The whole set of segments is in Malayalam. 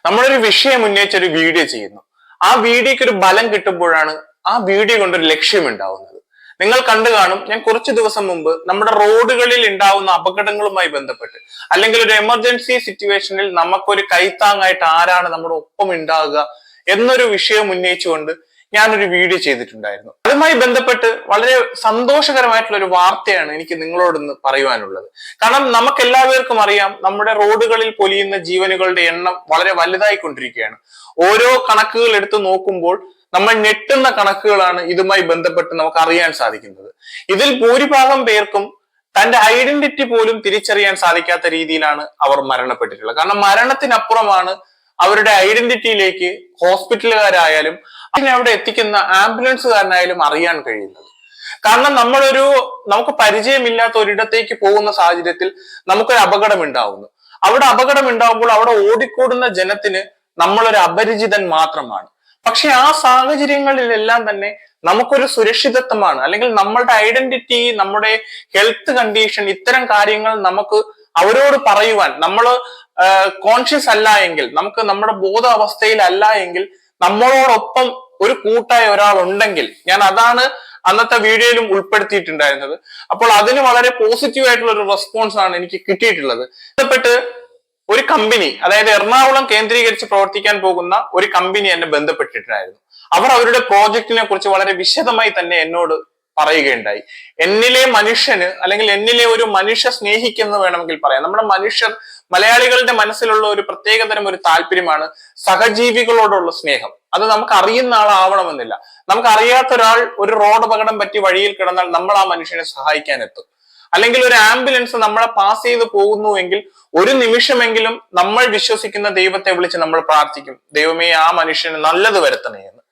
നമ്മളൊരു വിഷയം ഉന്നയിച്ച് ഒരു വീഡിയോ ചെയ്യുന്നു. ആ വീഡിയോക്ക് ഒരു ബലം കിട്ടുമ്പോഴാണ് ആ വീഡിയോ കൊണ്ടൊരു ലക്ഷ്യം ഉണ്ടാവുന്നത്. നിങ്ങൾ കണ്ടു കാണും, ഞാൻ കുറച്ചു ദിവസം മുമ്പ് നമ്മുടെ റോഡുകളിൽ ഉണ്ടാവുന്ന അപകടങ്ങളുമായി ബന്ധപ്പെട്ട് അല്ലെങ്കിൽ ഒരു എമർജൻസി സിറ്റുവേഷനിൽ നമുക്കൊരു കൈത്താങ്ങായിട്ട് ആരാണ് നമ്മുടെ ഒപ്പം ഉണ്ടാകുക എന്നൊരു വിഷയം ഉന്നയിച്ചുകൊണ്ട് ഞാനൊരു വീഡിയോ ചെയ്തിട്ടുണ്ടായിരുന്നു. അതുമായി ബന്ധപ്പെട്ട് വളരെ സന്തോഷകരമായിട്ടുള്ള ഒരു വാർത്തയാണ് എനിക്ക് നിങ്ങളോടൊന്ന് പറയുവാനുള്ളത്. കാരണം നമുക്ക് എല്ലാവർക്കും അറിയാം, നമ്മുടെ റോഡുകളിൽ പൊലിയുന്ന ജീവനുകളുടെ എണ്ണം വളരെ വലുതായിക്കൊണ്ടിരിക്കുകയാണ്. ഓരോ കണക്കുകൾ എടുത്തു നോക്കുമ്പോൾ നമ്മൾ ഞെട്ടുന്ന കണക്കുകളാണ് ഇതുമായി ബന്ധപ്പെട്ട് നമുക്ക് അറിയാൻ സാധിക്കുന്നത്. ഇതിൽ ഭൂരിഭാഗം പേർക്കും തന്റെ ഐഡന്റിറ്റി പോലും തിരിച്ചറിയാൻ സാധിക്കാത്ത രീതിയിലാണ് അവർ മരണപ്പെട്ടിട്ടുള്ളത്. കാരണം മരണത്തിനപ്പുറമാണ് അവരുടെ ഐഡന്റിറ്റിയിലേക്ക് ഹോസ്പിറ്റലുകാരായാലും അതിനെ അവിടെ എത്തിക്കുന്ന ആംബുലൻസുകാരനായാലും അറിയാൻ കഴിയുന്നത്. കാരണം നമുക്ക് പരിചയമില്ലാത്ത ഒരിടത്തേക്ക് പോകുന്ന സാഹചര്യത്തിൽ നമുക്കൊരു അപകടം ഉണ്ടാവുന്നു. അവിടെ അപകടം ഉണ്ടാവുമ്പോൾ അവിടെ ഓടിക്കൂടുന്ന ജനത്തിന് നമ്മളൊരു അപരിചിതൻ മാത്രമാണ്. പക്ഷെ ആ സാഹചര്യങ്ങളിലെല്ലാം തന്നെ നമുക്കൊരു സുരക്ഷിതത്വമാണ്, അല്ലെങ്കിൽ നമ്മളുടെ ഐഡന്റിറ്റി, നമ്മുടെ ഹെൽത്ത് കണ്ടീഷൻ, ഇത്തരം കാര്യങ്ങൾ നമുക്ക് അവരോട് പറയുവാൻ നമ്മൾ കോൺഷ്യസ് അല്ല എങ്കിൽ, നമുക്ക് നമ്മുടെ ബോധാവസ്ഥയിൽ അല്ല എങ്കിൽ നമ്മളോടൊപ്പം ഒരു കൂട്ടായ ഒരാൾ ഉണ്ടെങ്കിൽ, ഞാൻ അതാണ് അന്നത്തെ വീഡിയോയിലും ഉൾപ്പെടുത്തിയിട്ടുണ്ടായിരുന്നത്. അപ്പോൾ അതിന് വളരെ പോസിറ്റീവ് ആയിട്ടുള്ള ഒരു റെസ്പോൺസ് ആണ് എനിക്ക് കിട്ടിയിട്ടുള്ളത്. ബന്ധപ്പെട്ട് ഒരു കമ്പനി, അതായത് എറണാകുളം കേന്ദ്രീകരിച്ച് പ്രവർത്തിക്കാൻ പോകുന്ന ഒരു കമ്പനി എന്നെ ബന്ധപ്പെട്ടിട്ടുണ്ടായിരുന്നു. അവർ അവരുടെ പ്രോജക്റ്റിനെ കുറിച്ച് വളരെ വിശദമായി തന്നെ എന്നോട് പറയുകയുണ്ടായി. എന്നിലെ മനുഷ്യന്, അല്ലെങ്കിൽ എന്നിലെ ഒരു മനുഷ്യ സ്നേഹിക്കെന്ന് വേണമെങ്കിൽ പറയാം. നമ്മുടെ മലയാളികളുടെ മനസ്സിലുള്ള ഒരു പ്രത്യേകതരം ഒരു താല്പര്യമാണ് സഹജീവികളോടുള്ള സ്നേഹം. അത് നമുക്ക് അറിയുന്ന ആളാവണമെന്നില്ല. നമുക്ക് അറിയാത്ത ഒരാൾ ഒരു റോഡ് അപകടം പറ്റി വഴിയിൽ കിടന്നാൽ നമ്മൾ ആ മനുഷ്യനെ സഹായിക്കാൻ എത്തും. അല്ലെങ്കിൽ ഒരു ആംബുലൻസ് നമ്മളെ പാസ് ചെയ്ത് പോകുന്നുവെങ്കിൽ ഒരു നിമിഷമെങ്കിലും നമ്മൾ വിശ്വസിക്കുന്ന ദൈവത്തെ വിളിച്ച് നമ്മൾ പ്രാർത്ഥിക്കും, ദൈവമേ ആ മനുഷ്യന് നല്ലത് വരുത്തണേ എന്ന്.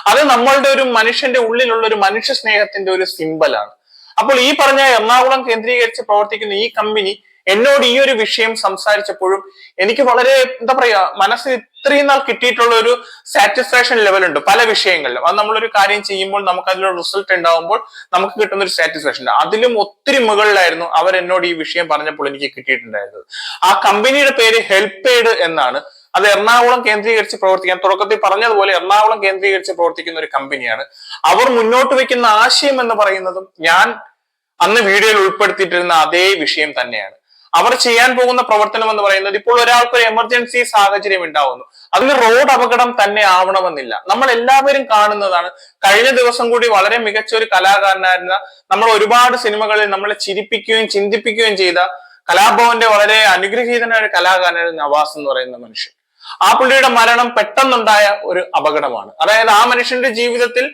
അത് നമ്മളുടെ ഒരു മനുഷ്യന്റെ ഉള്ളിലുള്ള ഒരു മനുഷ്യ സ്നേഹത്തിന്റെ ഒരു സിമ്പലാണ്. അപ്പോൾ ഈ പറഞ്ഞ എറണാകുളം കേന്ദ്രീകരിച്ച് പ്രവർത്തിക്കുന്ന ഈ കമ്പനി എന്നോട് ഈ ഒരു വിഷയം സംസാരിച്ചപ്പോഴും എനിക്ക് വളരെ മനസ്സിൽ ഇത്രയും നാൾ കിട്ടിയിട്ടുള്ള ഒരു സാറ്റിസ്ഫാക്ഷൻ ലെവൽ ഉണ്ട് പല വിഷയങ്ങളിലും. അത് നമ്മളൊരു കാര്യം ചെയ്യുമ്പോൾ നമുക്ക് അതിലൊരു റിസൾട്ട് ഉണ്ടാവുമ്പോൾ നമുക്ക് കിട്ടുന്ന ഒരു സാറ്റിസ്ഫാക്ഷൻ, അതിലും ഒത്തിരി മുകളിലായിരുന്നു അവർ എന്നോട് ഈ വിഷയം പറഞ്ഞപ്പോൾ എനിക്ക് കിട്ടിയിട്ടുണ്ടായിരുന്നത്. ആ കമ്പനിയുടെ പേര് ഹെൽപ്പേഡ് എന്നാണ്. അത് എറണാകുളം കേന്ദ്രീകരിച്ച് പ്രവർത്തിക്കാൻ, തുടക്കത്തിൽ പറഞ്ഞതുപോലെ എറണാകുളം കേന്ദ്രീകരിച്ച് പ്രവർത്തിക്കുന്ന ഒരു കമ്പനിയാണ്. അവർ മുന്നോട്ട് വെക്കുന്ന ആശയം എന്ന് പറയുന്നതും ഞാൻ അന്ന് വീഡിയോയിൽ ഉൾപ്പെടുത്തിയിട്ടിരുന്ന അതേ വിഷയം തന്നെയാണ്. അവർ ചെയ്യാൻ പോകുന്ന പ്രവർത്തനം എന്ന് പറയുന്നത്, ഇപ്പോൾ ഒരാൾക്ക് ഒരു എമർജൻസി സാഹചര്യം ഉണ്ടാവുന്നു, അതിന് റോഡ് അപകടം തന്നെ ആവണമെന്നില്ല. നമ്മൾ എല്ലാവരും കാണുന്നതാണ്. കഴിഞ്ഞ ദിവസം കൂടി വളരെ മികച്ച ഒരു കലാകാരനായിരുന്ന, നമ്മൾ ഒരുപാട് സിനിമകളിൽ നമ്മളെ ചിരിപ്പിക്കുകയും ചിന്തിപ്പിക്കുകയും ചെയ്ത കലാഭവന്റെ വളരെ അനുഗ്രഹീതനായ ഒരു കലാകാരനായിരുന്നു നവാസ് എന്ന് പറയുന്ന മനുഷ്യൻ. ആ പുള്ളിയുടെ മരണം പെട്ടെന്നുണ്ടായ ഒരു അപകടമാണ്. അതായത് ആ മനുഷ്യന്റെ ജീവിതത്തിൽ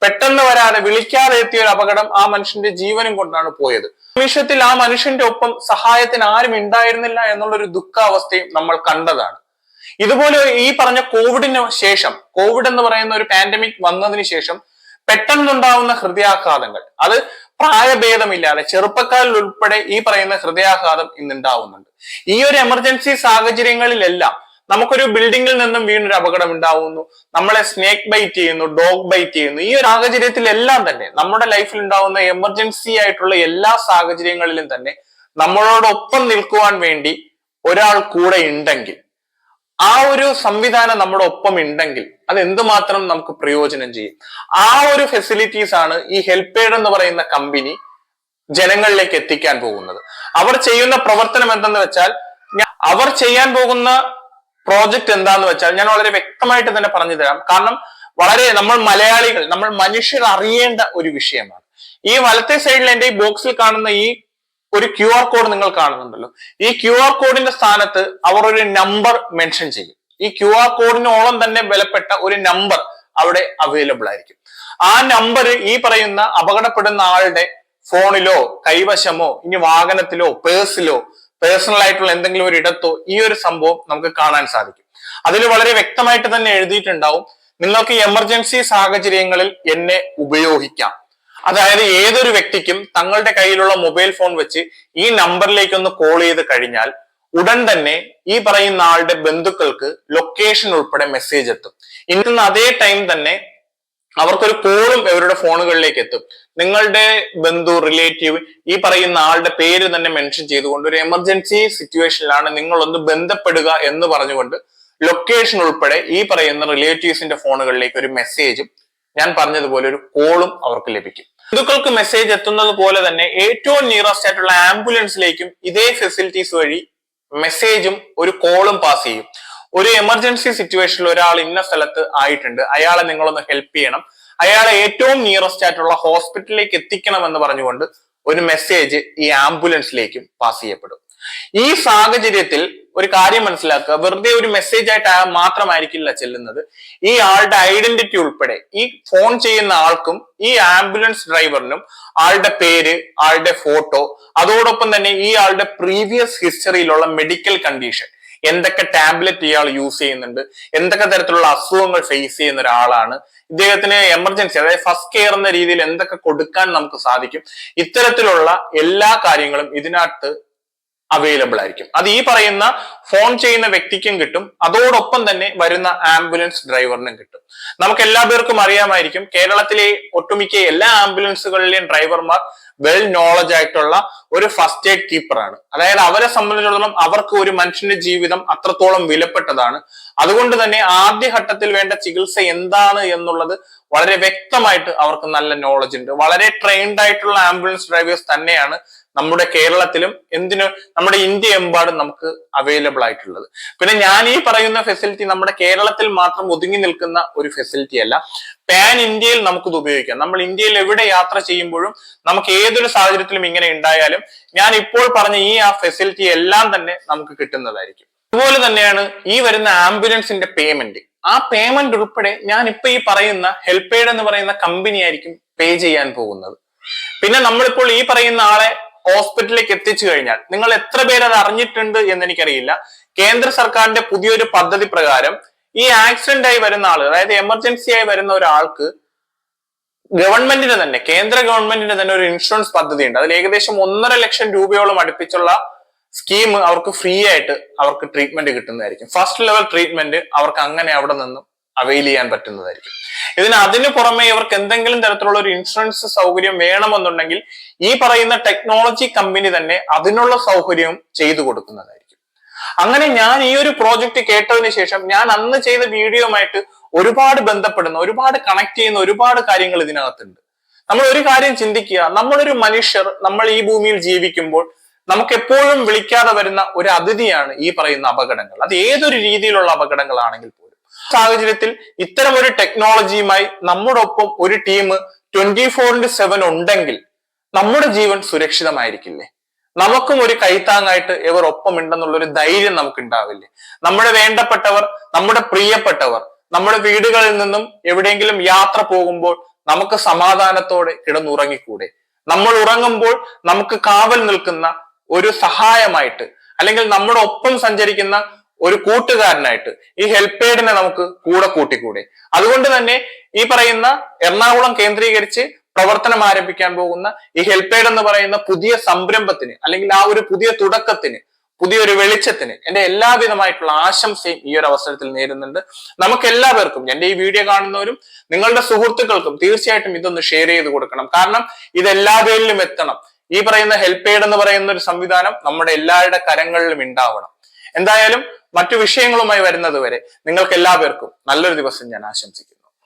പെട്ടെന്ന് വരാതെ, വിളിക്കാതെ എത്തിയ ഒരു അപകടം ആ മനുഷ്യന്റെ ജീവനും കൊണ്ടാണ് പോയത്. നിമിഷത്തിൽ ആ മനുഷ്യന്റെ ഒപ്പം സഹായത്തിന് ആരും ഉണ്ടായിരുന്നില്ല എന്നുള്ളൊരു ദുഃഖാവസ്ഥയും നമ്മൾ കണ്ടതാണ്. ഇതുപോലെ ഈ പറഞ്ഞ കോവിഡിന് ശേഷം, കോവിഡ് എന്ന് പറയുന്ന ഒരു പാൻഡമിക് വന്നതിന് ശേഷം പെട്ടെന്നുണ്ടാവുന്ന ഹൃദയാഘാതങ്ങൾ, അത് പ്രായഭേദമില്ലാതെ ചെറുപ്പക്കാരിൽ ഉൾപ്പെടെ ഈ പറയുന്ന ഹൃദയാഘാതം ഇന്നുണ്ടാവുന്നുണ്ട്. ഈ ഒരു എമർജൻസി സാഹചര്യങ്ങളിലെല്ലാം നമുക്കൊരു ബിൽഡിങ്ങിൽ നിന്നും വീണൊരു അപകടം ഉണ്ടാവുന്നു, നമ്മളെ സ്നേക്ക് ബൈറ്റ് ചെയ്യുന്നു, ഡോഗ് ബൈറ്റ് ചെയ്യുന്നു. ഈ ഒരു സാഹചര്യത്തിലെല്ലാം തന്നെ നമ്മുടെ ലൈഫിൽ ഉണ്ടാവുന്ന എമർജൻസി ആയിട്ടുള്ള എല്ലാ സാഹചര്യങ്ങളിലും തന്നെ നമ്മളോടൊപ്പം നിൽക്കുവാൻ വേണ്ടി ഒരാൾ കൂടെ ഉണ്ടെങ്കിൽ, ആ ഒരു സംവിധാനം നമ്മുടെ ഒപ്പം ഉണ്ടെങ്കിൽ അത് എന്തുമാത്രം നമുക്ക് പ്രയോജനം ചെയ്യും. ആ ഒരു ഫെസിലിറ്റീസ് ആണ് ഈ ഹെൽപ്പേഡ് എന്ന് പറയുന്ന കമ്പനി ജനങ്ങളിലേക്ക് എത്തിക്കാൻ പോകുന്നത്. അവർ ചെയ്യുന്ന പ്രവർത്തനം എന്തെന്ന് വെച്ചാൽ, അവർ ചെയ്യാൻ പോകുന്ന പ്രോജക്റ്റ് എന്താന്ന് വെച്ചാൽ ഞാൻ വളരെ വ്യക്തമായിട്ട് തന്നെ പറഞ്ഞു തരാം. കാരണം നമ്മൾ മലയാളികൾ, നമ്മൾ മനുഷ്യർ അറിയേണ്ട ഒരു വിഷയമാണ്. ഈ വലത്തെ സൈഡിൽ എന്റെ ഈ ബോക്സിൽ കാണുന്ന ഈ ഒരു QR കോഡ് നിങ്ങൾ കാണുന്നുണ്ടല്ലോ, ഈ QR കോഡിന്റെ സ്ഥാനത്ത് അവർ ഒരു നമ്പർ മെൻഷൻ ചെയ്യും. ഈ QR കോഡിനോളം തന്നെ വിലപ്പെട്ട ഒരു നമ്പർ അവിടെ അവൈലബിൾ ആയിരിക്കും. ആ നമ്പർ ഈ പറയുന്ന അപകടപ്പെടുന്ന ആളുടെ ഫോണിലോ കൈവശമോ ഇനി വാഹനത്തിലോ പേഴ്സിലോ പേഴ്സണൽ ആയിട്ടുള്ള എന്തെങ്കിലും ഒരു ഇടത്തോ ഈ ഒരു സംഭവം നമുക്ക് കാണാൻ സാധിക്കും. അതിൽ വളരെ വ്യക്തമായിട്ട് തന്നെ എഴുതിയിട്ടുണ്ടാവും, നിങ്ങൾക്ക് എമർജൻസി സാഹചര്യങ്ങളിൽ എന്നെ ഉപയോഗിക്കാം. അതായത് ഏതൊരു വ്യക്തിക്കും തങ്ങളുടെ കയ്യിലുള്ള മൊബൈൽ ഫോൺ വെച്ച് ഈ നമ്പറിലേക്ക് ഒന്ന് കോൾ ചെയ്ത് കഴിഞ്ഞാൽ ഉടൻ തന്നെ ഈ പറയുന്ന ആളുടെ ബന്ധുക്കൾക്ക് ലൊക്കേഷൻ ഉൾപ്പെടെ മെസ്സേജ് എത്തും. ഇന്ന് അതേ ടൈം തന്നെ അവർക്കൊരു കോളും അവരുടെ ഫോണുകളിലേക്ക് എത്തും. നിങ്ങളുടെ ബന്ധു, റിലേറ്റീവ് ഈ പറയുന്ന ആളുടെ പേര് തന്നെ മെൻഷൻ ചെയ്തുകൊണ്ട് ഒരു എമർജൻസി സിറ്റുവേഷനിലാണ് നിങ്ങളൊന്ന് ബന്ധപ്പെടുക എന്ന് പറഞ്ഞുകൊണ്ട് ലൊക്കേഷൻ ഉൾപ്പെടെ ഈ പറയുന്ന റിലേറ്റീവ്സിന്റെ ഫോണുകളിലേക്ക് ഒരു മെസ്സേജും ഞാൻ പറഞ്ഞതുപോലെ ഒരു കോളും അവർക്ക് ലഭിക്കും. ബന്ധുക്കൾക്ക് മെസ്സേജ് എത്തുന്നത് പോലെ തന്നെ ഏറ്റവും നിയറസ്റ്റ് ആയിട്ടുള്ള ആംബുലൻസിലേക്കും ഇതേ ഫെസിലിറ്റീസ് വഴി മെസ്സേജും ഒരു കോളും പാസ് ചെയ്യും. ഒരു എമർജൻസി സിറ്റുവേഷനിൽ ഒരാൾ ഇന്ന സ്ഥലത്ത് ആയിട്ടുണ്ട്, അയാളെ നിങ്ങളൊന്ന് ഹെൽപ്പ് ചെയ്യണം, അയാളെ ഏറ്റവും നിയറസ്റ്റ് ആയിട്ടുള്ള ഹോസ്പിറ്റലിലേക്ക് എത്തിക്കണം എന്ന് പറഞ്ഞുകൊണ്ട് ഒരു മെസ്സേജ് ഈ ആംബുലൻസിലേക്കും പാസ് ചെയ്യപ്പെടും. ഈ സാഹചര്യത്തിൽ ഒരു കാര്യം മനസ്സിലാക്കുക, വെറുതെ ഒരു മെസ്സേജ് ആയിട്ട് മാത്രമായിരിക്കില്ല ചെല്ലുന്നത്. ഈ ആളുടെ ഐഡന്റിറ്റി ഉൾപ്പെടെ ഈ ഫോൺ ചെയ്യുന്ന ആൾക്കും ഈ ആംബുലൻസ് ഡ്രൈവറിനും ആളുടെ പേര്, ആളുടെ ഫോട്ടോ, അതോടൊപ്പം തന്നെ ഈ ആളുടെ പ്രീവിയസ് ഹിസ്റ്ററിയിലുള്ള മെഡിക്കൽ കണ്ടീഷൻ, എന്തൊക്കെ ടാബ്ലറ്റ് ഇയാൾ യൂസ് ചെയ്യുന്നുണ്ട്, എന്തൊക്കെ തരത്തിലുള്ള അസുഖങ്ങൾ ഫേസ് ചെയ്യുന്ന ഒരാളാണ്, ഇദ്ദേഹത്തിന് എമർജൻസി അതായത് ഫസ്റ്റ് കെയർ എന്ന രീതിയിൽ എന്തൊക്കെ കൊടുക്കാൻ നമുക്ക് സാധിക്കും, ഇത്തരത്തിലുള്ള എല്ലാ കാര്യങ്ങളും ഇതിനകത്ത് അവൈലബിൾ ആയിരിക്കും. അത് ഈ പറയുന്ന ഫോൺ ചെയ്യുന്ന വ്യക്തിക്കും കിട്ടും, അതോടൊപ്പം തന്നെ വരുന്ന ആംബുലൻസ് ഡ്രൈവറിനും കിട്ടും. നമുക്ക് എല്ലാ പേർക്കും അറിയാമായിരിക്കും, കേരളത്തിലെ ഒട്ടുമിക്ക എല്ലാ ആംബുലൻസുകളിലെയും ഡ്രൈവർമാർ വെൽ നോളജ് ആയിട്ടുള്ള ഒരു ഫസ്റ്റ് എയ്ഡ് കീപ്പറാണ്. അതായത് അവരെ സംബന്ധിച്ചിടത്തോളം അവർക്ക് ഒരു മനുഷ്യന്റെ ജീവിതം അത്രത്തോളം വിലപ്പെട്ടതാണ്. അതുകൊണ്ട് തന്നെ ആദ്യഘട്ടത്തിൽ വേണ്ട ചികിത്സ എന്താണ് എന്നുള്ളത് വളരെ വ്യക്തമായിട്ട് അവർക്ക് നല്ല നോളജ് ഉണ്ട്. വളരെ ട്രെയിൻഡ് ആയിട്ടുള്ള ആംബുലൻസ് ഡ്രൈവേഴ്സ് തന്നെയാണ് നമ്മുടെ കേരളത്തിലും നമ്മുടെ ഇന്ത്യ എമ്പാടും നമുക്ക് അവൈലബിൾ ആയിട്ടുള്ളത്. പിന്നെ ഞാൻ ഈ പറയുന്ന ഫെസിലിറ്റി നമ്മുടെ കേരളത്തിൽ മാത്രം ഒതുങ്ങി നിൽക്കുന്ന ഒരു ഫെസിലിറ്റി അല്ല, പാൻ ഇന്ത്യയിൽ നമുക്കിത് ഉപയോഗിക്കാം. നമ്മൾ ഇന്ത്യയിൽ എവിടെ യാത്ര ചെയ്യുമ്പോഴും നമുക്ക് ഏതൊരു സാഹചര്യത്തിലും ഇങ്ങനെ ഉണ്ടായാലും ഞാൻ ഇപ്പോൾ പറഞ്ഞ ആ ഫെസിലിറ്റി എല്ലാം തന്നെ നമുക്ക് കിട്ടുന്നതായിരിക്കും. അതുപോലെ തന്നെയാണ് ഈ വരുന്ന ആംബുലൻസിന്റെ പേയ്മെന്റ്. ആ പേയ്മെന്റ് ഉൾപ്പെടെ ഞാൻ ഇപ്പൊ ഈ പറയുന്ന ഹെൽപ്പേഡ് എന്ന് പറയുന്ന കമ്പനി ആയിരിക്കും പേ ചെയ്യാൻ പോകുന്നത്. പിന്നെ നമ്മളിപ്പോൾ ഈ പറയുന്ന ആളെ ഹോസ്പിറ്റലിലേക്ക് എത്തിച്ചു കഴിഞ്ഞാൽ നിങ്ങൾ എത്ര പേര് അത് അറിഞ്ഞിട്ടുണ്ട് എന്ന് എനിക്കറിയില്ല. കേന്ദ്ര സർക്കാരിന്റെ പുതിയൊരു പദ്ധതി പ്രകാരം ഈ ആക്സിഡന്റ് ആയി വരുന്ന ആള്, അതായത് എമർജൻസി ആയി വരുന്ന ഒരാൾക്ക് ഗവൺമെന്റിന് തന്നെ, കേന്ദ്ര ഗവൺമെന്റിന് തന്നെ ഒരു ഇൻഷുറൻസ് പദ്ധതി ഉണ്ട്. അതിൽ ഏകദേശം 1.5 ലക്ഷം രൂപയോളം അടുപ്പിച്ചുള്ള സ്കീം അവർക്ക് ഫ്രീ ആയിട്ട് അവർക്ക് ട്രീറ്റ്മെന്റ് കിട്ടുന്നതായിരിക്കും. ഫസ്റ്റ് ലെവൽ ട്രീറ്റ്മെന്റ് അവർക്ക് അങ്ങനെ അവിടെ നിന്നും അവൈൽ ചെയ്യാൻ പറ്റുന്നതായിരിക്കും. അതിനു പുറമെ ഇവർക്ക് എന്തെങ്കിലും തരത്തിലുള്ള ഒരു ഇൻഷുറൻസ് സൗകര്യം വേണമെന്നുണ്ടെങ്കിൽ ഈ പറയുന്ന ടെക്നോളജി കമ്പനി തന്നെ അതിനുള്ള സൗകര്യവും ചെയ്തു കൊടുക്കുന്നതായിരിക്കും. അങ്ങനെ ഞാൻ ഈ ഒരു പ്രോജക്റ്റ് കേട്ടതിന് ശേഷം ഞാൻ അന്ന് ചെയ്ത വീഡിയോയുമായിട്ട് ഒരുപാട് ബന്ധപ്പെടുന്ന, ഒരുപാട് കണക്ട് ചെയ്യുന്ന ഒരുപാട് കാര്യങ്ങൾ ഇതിനകത്തുണ്ട്. നമ്മൾ ഒരു കാര്യം ചിന്തിക്കുക, നമ്മളൊരു മനുഷ്യർ, നമ്മൾ ഈ ഭൂമിയിൽ ജീവിക്കുമ്പോൾ നമുക്ക് എപ്പോഴും വിളിക്കാതെ വരുന്ന ഒരു അതിഥിയാണ് ഈ പറയുന്ന അപകടങ്ങൾ. അത് ഏതൊരു രീതിയിലുള്ള അപകടങ്ങളാണെങ്കിൽ പോലും. സാഹചര്യത്തിൽ ഇത്തരം ഒരു ടെക്നോളജിയുമായി നമ്മുടെ ഒപ്പം ഒരു ടീം 24/7 ഉണ്ടെങ്കിൽ നമ്മുടെ ജീവൻ സുരക്ഷിതമായിരിക്കില്ലേ? നമുക്കും ഒരു കൈത്താങ്ങായിട്ട് ഇവർ ഒപ്പം ഉണ്ടെന്നുള്ള ഒരു ധൈര്യം നമുക്ക് ഉണ്ടാവില്ലേ? നമ്മുടെ വേണ്ടപ്പെട്ടവർ, നമ്മുടെ പ്രിയപ്പെട്ടവർ നമ്മുടെ വീടുകളിൽ നിന്നും എവിടെയെങ്കിലും യാത്ര പോകുമ്പോൾ നമുക്ക് സമാധാനത്തോടെ കിടന്നുറങ്ങിക്കൂടെ? നമ്മൾ ഉറങ്ങുമ്പോൾ നമുക്ക് കാവൽ നിൽക്കുന്ന ഒരു സഹായമായിട്ട്, അല്ലെങ്കിൽ നമ്മുടെ ഒപ്പം സഞ്ചരിക്കുന്ന ഒരു കൂട്ടുകാരനായിട്ട് ഈ ഹെൽപ്പേഡിനെ നമുക്ക് കൂടെ കൂട്ടിക്കൂടെ? അതുകൊണ്ട് തന്നെ ഈ പറയുന്ന എറണാകുളം കേന്ദ്രീകരിച്ച് പ്രവർത്തനം ആരംഭിക്കാൻ പോകുന്ന ഈ ഹെൽപ്പേഡ് എന്ന് പറയുന്ന പുതിയ സംരംഭത്തിന്, അല്ലെങ്കിൽ ആ ഒരു പുതിയ തുടക്കത്തിന്, പുതിയൊരു വെളിച്ചത്തിന് എന്റെ എല്ലാവിധമായിട്ടുള്ള ആശംസയും ഈ ഒരു അവസരത്തിൽ നേരുന്നുണ്ട്. നമുക്ക് എല്ലാവർക്കും, എന്റെ ഈ വീഡിയോ കാണുന്നവരും നിങ്ങളുടെ സുഹൃത്തുക്കൾക്കും തീർച്ചയായിട്ടും ഇതൊന്ന് ഷെയർ ചെയ്ത് കൊടുക്കണം. കാരണം ഇത് എല്ലാവരിലും എത്തണം. ഈ പറയുന്ന ഹെൽപ്പേഡ് എന്ന് പറയുന്ന ഒരു സംവിധാനം നമ്മുടെ എല്ലാവരുടെ കരങ്ങളിലും ഉണ്ടാവണം. എന്തായാലും മറ്റു വിഷയങ്ങളുമായി വരുന്നത് വരെ നിങ്ങൾക്ക് എല്ലാവർക്കും നല്ലൊരു ദിവസം ഞാൻ ആശംസിക്കുന്നു.